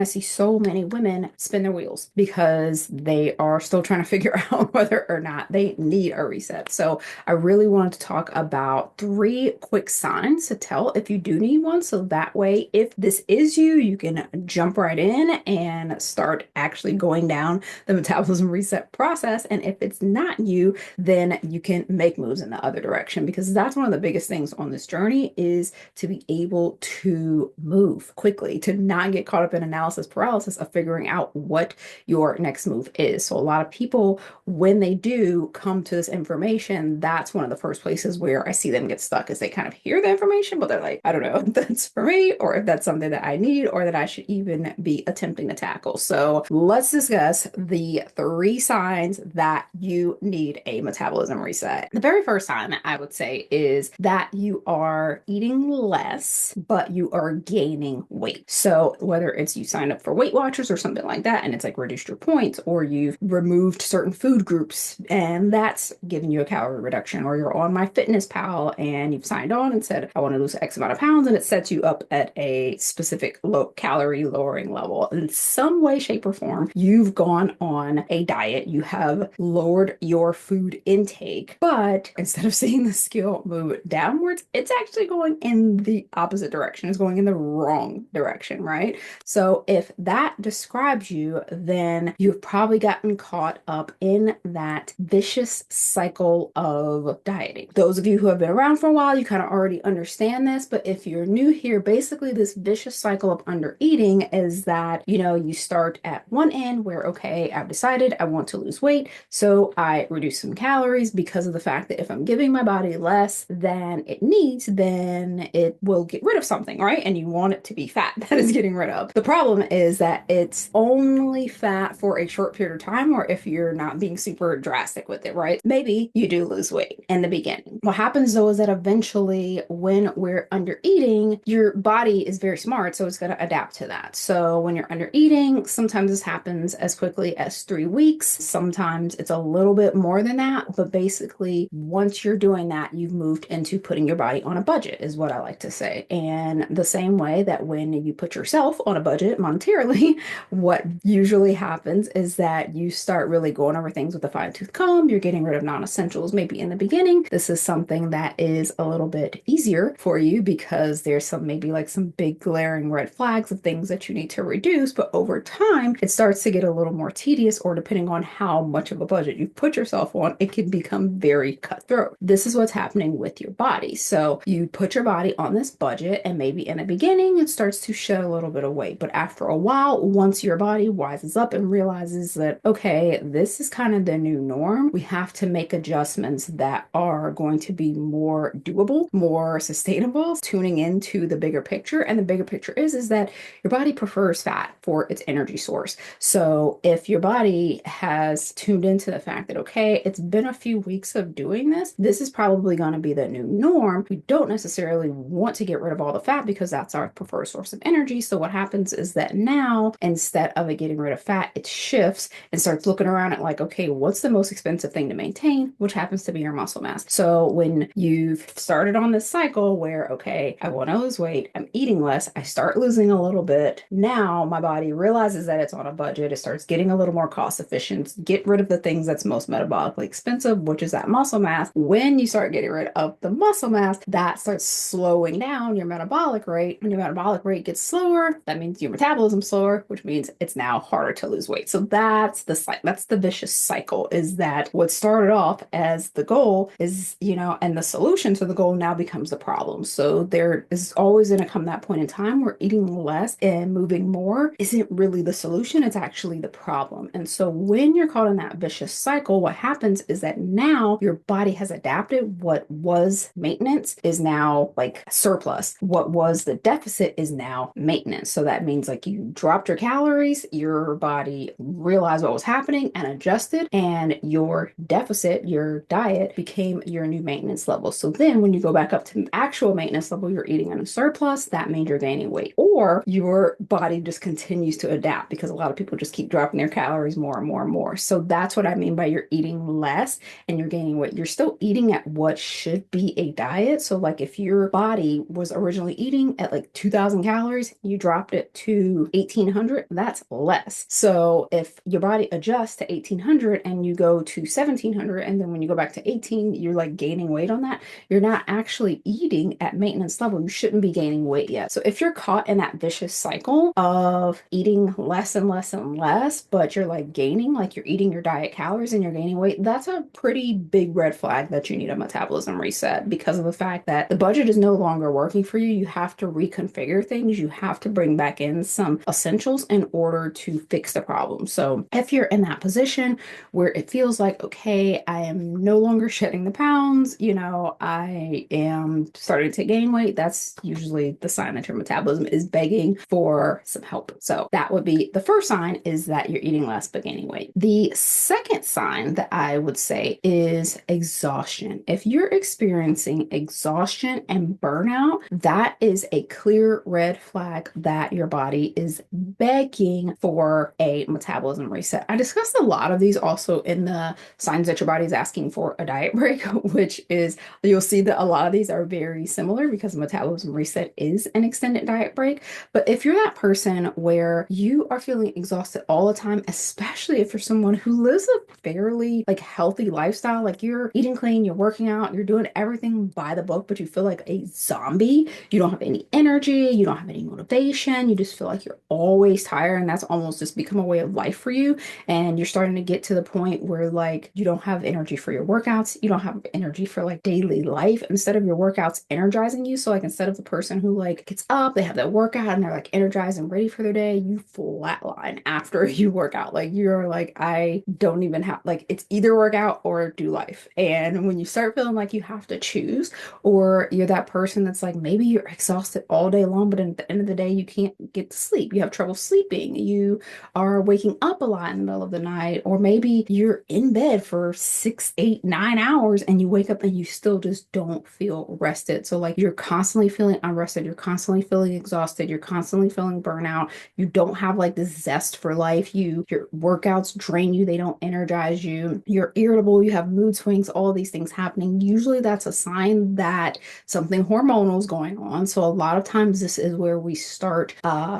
I see so many women spin their wheels because they are still trying to figure out whether or not they need a reset. So I really wanted to talk about 3 quick signs to tell if you do need one. So that way, if this is you, you can jump right in and start actually going down the metabolism reset process. And if it's not you, then you can make moves in the other direction, because that's one of the biggest things on this journey, is to be able to move quickly, to not get caught up in analysis paralysis of figuring out what your next move is. So a lot of people, when they do come to this information, that's one of the first places where I see them get stuck, is they kind of hear the information, but they're like, I don't know if that's for me or if that's something that I need or that I should even be attempting to tackle. So let's discuss the 3 signs that you need a metabolism reset. The very first sign I would say is that you are eating less, but you are gaining weight. So whether it's you sign up for Weight Watchers or something like that, and it's like reduced your points, or you've removed certain food groups and that's giving you a calorie reduction, or you're on MyFitnessPal and you've signed on and said, I want to lose X amount of pounds, and it sets you up at a specific low calorie lowering level. In some way, shape, or form, you've gone on a diet, you have lowered your food intake, but instead of seeing the scale move downwards, it's actually going in the opposite direction. It's going in the wrong direction, right? So if that describes you, then you've probably gotten caught up in that vicious cycle of dieting. Those of you who have been around for a while, you kind of already understand this, but if you're new here, basically this vicious cycle of under eating is that, you start at one end where, okay, I've decided I want to lose weight, so I reduce some calories, because of the fact that if I'm giving my body less than it needs, then it will get rid of something, right? And you want it to be fat that is getting rid of. The problem is that it's only fat for a short period of time, or if you're not being super drastic with it, right? Maybe you do lose weight in the beginning. What happens though is that eventually, when we're under eating, your body is very smart, so it's going to adapt to that. So when you're under eating, sometimes this happens as quickly as 3 weeks. Sometimes it's a little bit more than that, but basically once you're doing that, you've moved into putting your body on a budget, is what I like to say. And the same way that when you put yourself on a budget monetarily, what usually happens is that you start really going over things with a fine-tooth comb. You're getting rid of non-essentials maybe in the beginning. This is something that is a little bit easier for you because there's maybe like some big glaring red flags of things that you need to reduce, but over time it starts to get a little more tedious, or depending on how much of a budget you've put yourself on, it can become very cutthroat. This is what's happening with your body. So you put your body on this budget, and maybe in the beginning it starts to shed a little bit of weight, but after a while, once your body wises up and realizes that, okay, this is kind of the new norm, we have to make adjustments that are going to be more doable, more sustainable, tuning into the bigger picture. And the bigger picture is that your body prefers fat for its energy source. So if your body has tuned into the fact that, okay, it's been a few weeks of doing this, this is probably going to be the new norm. We don't necessarily want to get rid of all the fat because that's our preferred source of energy. So what happens is that now, instead of it getting rid of fat, it shifts and starts looking around at like, okay, what's the most expensive thing to maintain, which happens to be your muscle mass. So when you've started on this cycle where, okay, I want to lose weight, I'm eating less, I start losing a little bit. Now my body realizes that it's on a budget. It starts getting a little more cost efficient, get rid of the things that's most metabolically expensive, which is that muscle mass. When you start getting rid of the muscle mass, that starts slowing down your metabolic rate. When your metabolic rate gets slower, that means your metabolism slower, which means it's now harder to lose weight. So that's the vicious cycle, is that what started off as the goal is, and the solution to the goal now becomes the problem. So there is always going to come that point in time where eating less and moving more isn't really the solution, it's actually the problem. And so when you're caught in that vicious cycle, what happens is that now your body has adapted. What was maintenance is now like surplus. What was the deficit is now maintenance. So that means like you dropped your calories, your body realized what was happening and adjusted, and your deficit, your diet, became your new maintenance level. So then when you go back up to actual maintenance level, you're eating in a surplus. That means you're gaining weight, or your body just continues to adapt, because a lot of people just keep dropping their calories more and more and more. So that's what I mean by you're eating less and you're gaining weight. You're still eating at what should be a diet. So like if your body was originally eating at like 2,000 calories, you dropped it to to 1800, that's less. So if your body adjusts to 1800 and you go to 1700, and then when you go back to 18, you're like gaining weight on that, you're not actually eating at maintenance level. You shouldn't be gaining weight yet. So if you're caught in that vicious cycle of eating less and less and less, but you're like gaining, like you're eating your diet calories and you're gaining weight, that's a pretty big red flag that you need a metabolism reset, because of the fact that the budget is no longer working for you. You have to reconfigure things. You have to bring back in some essentials in order to fix the problem. So if you're in that position where it feels like, okay, I am no longer shedding the pounds, I am starting to gain weight, that's usually the sign that your metabolism is begging for some help. So that would be the first sign, is that you're eating less but gaining weight. The second sign that I would say is exhaustion. If you're experiencing exhaustion and burnout, that is a clear red flag that your body is begging for a metabolism reset. I discussed a lot of these also in the signs that your body is asking for a diet break, which is, you'll see that a lot of these are very similar because metabolism reset is an extended diet break. But if you're that person where you are feeling exhausted all the time, especially if you're someone who lives a fairly like healthy lifestyle, like you're eating clean, you're working out, you're doing everything by the book, but you feel like a zombie, you don't have any energy, you don't have any motivation, you just feel like you're always tired, and that's almost just become a way of life for you. And you're starting to get to the point where like you don't have energy for your workouts, you don't have energy for like daily life. Instead of your workouts energizing you, so like instead of the person who like gets up, they have that workout and they're like energized and ready for their day, you flatline after you work out. Like you're like, I don't even have, like, it's either work out or do life. And when you start feeling like you have to choose, or you're that person that's like, maybe you're exhausted all day long, but at the end of the day, you can't get to sleep. You have trouble sleeping. You are waking up a lot in the middle of the night, or maybe you're in bed for 6, 8, 9 hours and you wake up and you still just don't feel rested. So like you're constantly feeling unrested, you're constantly feeling exhausted, you're constantly feeling burnout. You don't have like this zest for life. Your workouts drain you, they don't energize you. You're irritable, you have mood swings, all these things happening. Usually that's a sign that something hormonal is going on. So a lot of times this is where we start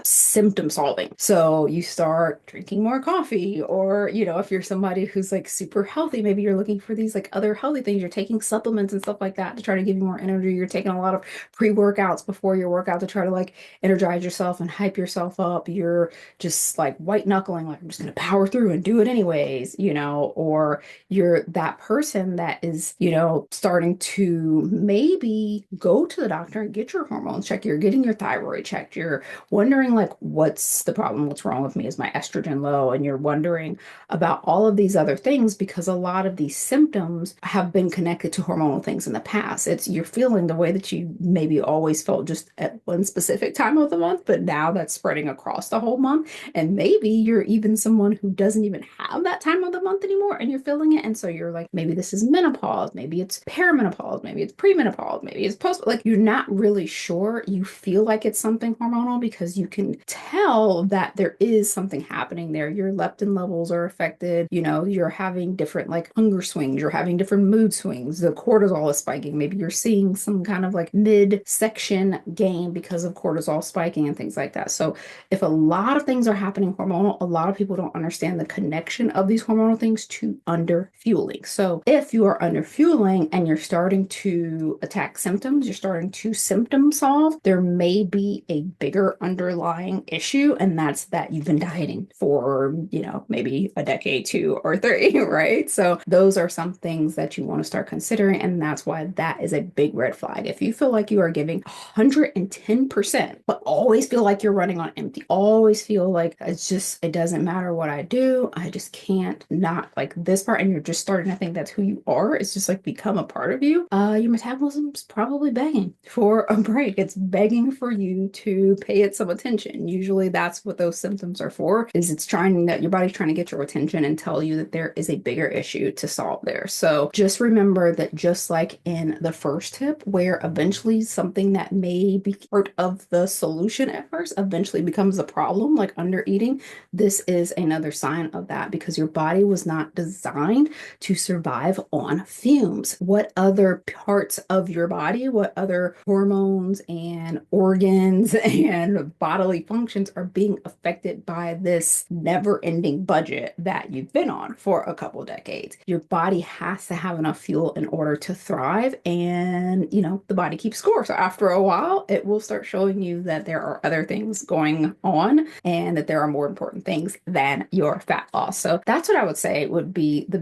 symptom solving. So you start drinking more coffee, or if you're somebody who's like super healthy, maybe you're looking for these like other healthy things. You're taking supplements and stuff like that to try to give you more energy. You're taking a lot of pre-workouts before your workout to try to like energize yourself and hype yourself up. You're just like white knuckling, like I'm just gonna power through and do it anyways, or you're that person that is, starting to maybe go to the doctor and get your hormones checked. You're getting your thyroid checked. You're wondering like, what's the problem? What's wrong with me? Is my estrogen low? And you're wondering about all of these other things because a lot of these symptoms have been connected to hormonal things in the past. You're feeling the way that you maybe always felt just at one specific time of the month, but now that's spreading across the whole month. And maybe you're even someone who doesn't even have that time of the month anymore and you're feeling it. And so you're like, maybe this is menopause, maybe it's perimenopause, maybe it's premenopause, maybe it's post, like you're not really sure. You feel like it's something hormonal because you can tell that there is something happening there. Your leptin levels are affected, you're having different like hunger swings, you're having different mood swings, the cortisol is spiking, maybe you're seeing some kind of like midsection gain because of cortisol spiking and things like that. So if a lot of things are happening hormonal, a lot of people don't understand the connection of these hormonal things to underfueling. So if you are underfueling and you're starting to attack symptoms, you're starting to symptom solve, there may be a bigger underlying issue, and that's that you've been dieting for, maybe a decade, 2 or 3, right? So those are some things that you want to start considering, and that's why that is a big red flag. If you feel like you are giving 110%, but always feel like you're running on empty, always feel like it doesn't matter what I do, I just can't not like this part, and you're just starting to think that's who you are, it's just like become a part of you, your metabolism's probably begging for a break. It's begging for you to pay it some attention. Usually that's what those symptoms are for, is it's trying that your body's trying to get your attention and tell you that there is a bigger issue to solve there. So just remember that, just like in the first tip, where eventually something that may be part of the solution at first eventually becomes a problem, like under eating, this is another sign of that, because your body was not designed to survive on fumes. What other parts of your body, what other hormones and organs and bodily bodily functions are being affected by this never-ending budget that you've been on for a couple decades. Your body has to have enough fuel in order to thrive, and the body keeps score. So after a while, it will start showing you that there are other things going on and that there are more important things than your fat loss. So that's what I would say would be the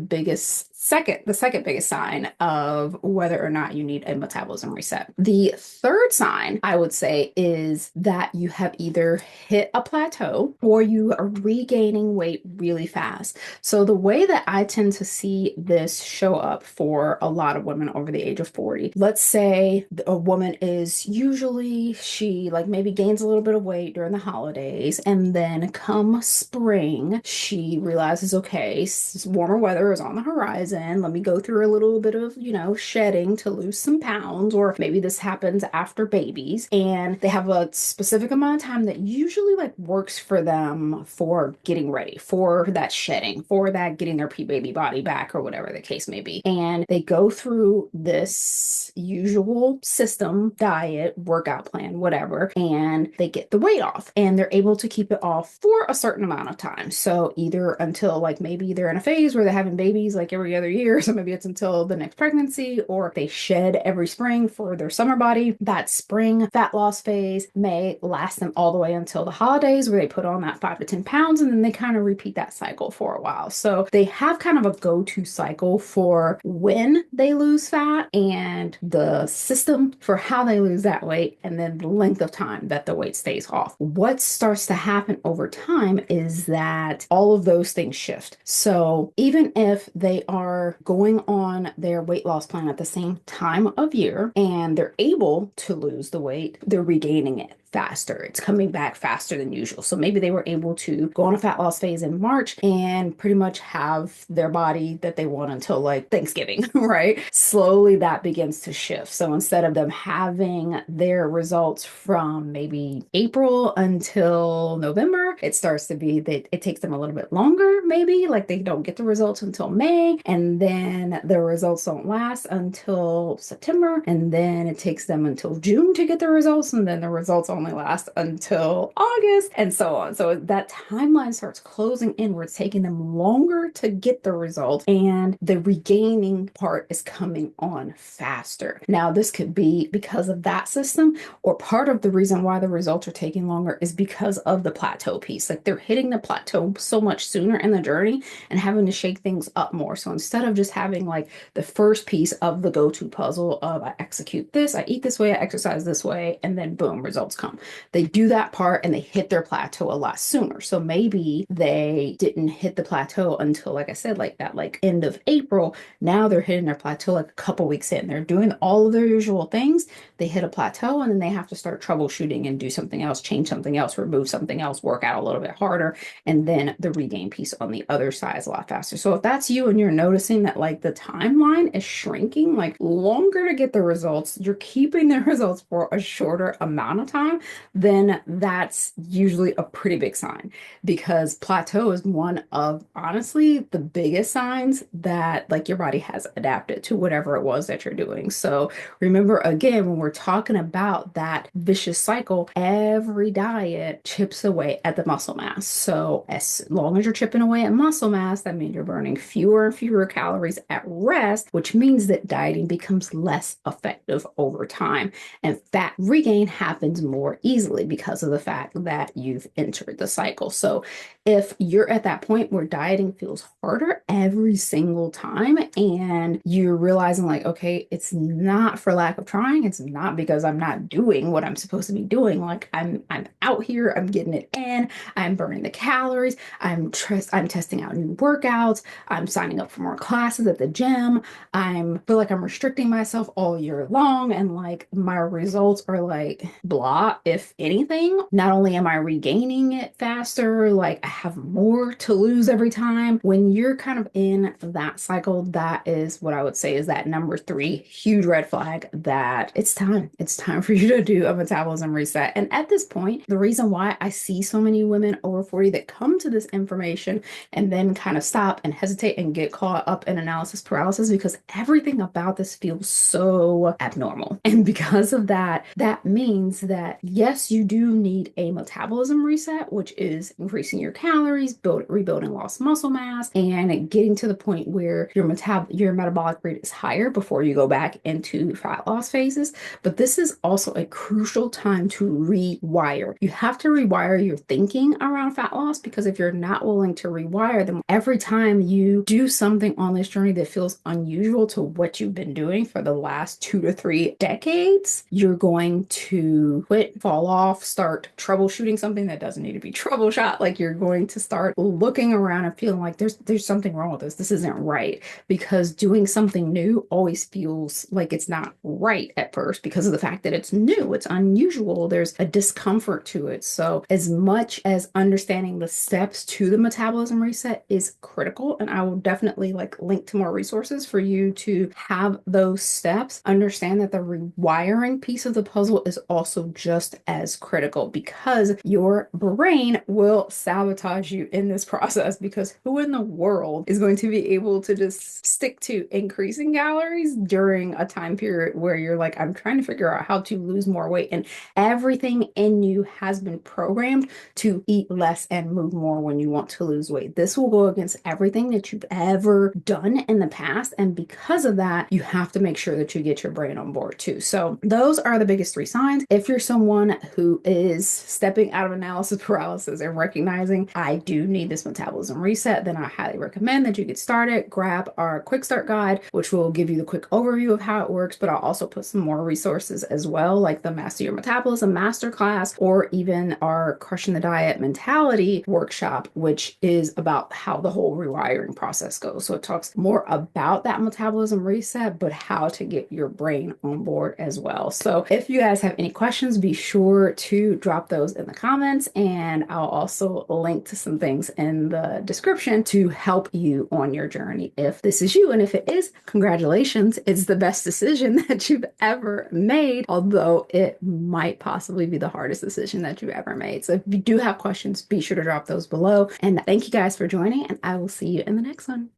second biggest sign of whether or not you need a metabolism reset. The third sign I would say is that you have either hit a plateau or you are regaining weight really fast. So the way that I tend to see this show up for a lot of women over the age of 40, let's say a woman is usually, she like maybe gains a little bit of weight during the holidays, and then come spring, she realizes, okay, warmer weather is on the horizon. Let me go through a little bit of, shedding to lose some pounds, or maybe this happens after babies, and they have a specific amount of time that usually like works for them for getting ready for that shedding, for that getting their pre-baby body back, or whatever the case may be. And they go through this usual system, diet, workout plan, whatever, and they get the weight off, and they're able to keep it off for a certain amount of time. So either until like maybe they're in a phase where they're having babies like every other year, so maybe it's until the next pregnancy, or they shed every spring for their summer body. That spring fat loss phase may last them all the way until the holidays, where they put on that 5 to 10 pounds, and then they kind of repeat that cycle for a while. So they have kind of a go-to cycle for when they lose fat and the system for how they lose that weight, and then the length of time that the weight stays off. What starts to happen over time is that all of those things shift. So even if they are going on their weight loss plan at the same time of year and they're able to lose the weight, they're regaining it faster. It's coming back faster than usual. So maybe they were able to go on a fat loss phase in March and pretty much have their body that they want until like Thanksgiving, right? Slowly that begins to shift. So instead of them having their results from maybe April until November, it starts to be that it takes them a little bit longer, maybe like they don't get the results until May, and then the results don't last until September, and then it takes them until June to get the results, and then the results only last until August, and so on. So that timeline starts closing in where it's taking them longer to get the result, and the regaining part is coming on faster. Now, this could be because of that system, or part of the reason why the results are taking longer is because of the plateau piece. Like they're hitting the plateau so much sooner in the journey and having to shake things up more. So instead of just having like the first piece of the go-to puzzle of I execute this, I eat this way, I exercise this way, and then boom, results come. They do that part and they hit their plateau a lot sooner. So maybe they didn't hit the plateau until, like I said, like that, like end of April. Now they're hitting their plateau like a couple weeks in. They're doing all of their usual things. They hit a plateau and then they have to start troubleshooting and do something else, change something else, remove something else, work out a little bit harder. And then the regain piece on the other side is a lot faster. So if that's you and you're noticing that like the timeline is shrinking, like longer to get the results, you're keeping the results for a shorter amount of time, then that's usually a pretty big sign, because plateau is one of honestly the biggest signs that like your body has adapted to whatever it was that you're doing. So remember, again, when we're talking about that vicious cycle, every diet chips away at the muscle mass. So as long as you're chipping away at muscle mass, that means you're burning fewer and fewer calories at rest, which means that dieting becomes less effective over time. And fat regain happens more easily because of the fact that you've entered the cycle. So if you're at that point where dieting feels harder every single time, and you're realizing like, okay, it's not for lack of trying, it's not because I'm not doing what I'm supposed to be doing. Like I'm out here, I'm getting it in, I'm burning the calories, I'm testing out new workouts, I'm signing up for more classes at the gym, I feel like I'm restricting myself all year long, and like my results are like blah, if anything. Not only am I regaining it faster, like I have more to lose every time. When you're kind of in that cycle, that is what I would say is that number three huge red flag that it's time. It's time for you to do a metabolism reset. And at this point, the reason why I see so many women over 40 that come to this information and then kind of stop and hesitate and get caught up in analysis paralysis, because everything about this feels so abnormal. And because of that, that means that yes, you do need a metabolism reset, which is increasing your calories, rebuilding lost muscle mass, and getting to the point where your metabolic rate is higher before you go back into fat loss phases. But this is also a crucial time to rewire. You have to rewire your thinking around fat loss, because if you're not willing to rewire them, every time you do something on this journey that feels unusual to what you've been doing for the last 2 to 3 decades, you're going to quit, fall off, start troubleshooting something that doesn't need to be troubleshot. Like, you're going to start looking around and feeling like there's something wrong with this. This isn't right, because doing something new always feels like it's not right at first because of the fact that it's new, it's unusual, there's a discomfort to it. So as much as understanding the steps to the metabolism reset is critical, and I will definitely link to more resources for you to have those steps, understand that the rewiring piece of the puzzle is also just as critical, because your brain will sabotage you in this process. Because who in the world is going to be able to just stick to increasing calories during a time period where you're like, I'm trying to figure out how to lose more weight, and everything in you has been programmed to eat less and move more when you want to lose weight? This will go against everything that you've ever done in the past. And because of that, you have to make sure that you get your brain on board too. So those are the biggest three signs. If you're someone who is stepping out of analysis paralysis and recognizing, I do need this metabolism reset, then I highly recommend that you get started. Grab our quick start guide, which will give you the quick overview of how it works, but I'll also put some more resources as well, like the Master Your Metabolism masterclass, or even our Crushing the Diet Mentality workshop, which is about how the whole rewiring process goes. So it talks more about that metabolism reset, but how to get your brain on board as well. So if you guys have any questions, be sure to drop those in the comments, and I'll also link to some things in the description to help you on your journey if this is you. And if it is, congratulations, it's the best decision that you've ever made, although it might possibly be the hardest decision that you've ever made. So if you do have questions, be sure to drop those below. And thank you guys for joining, and I will see you in the next one.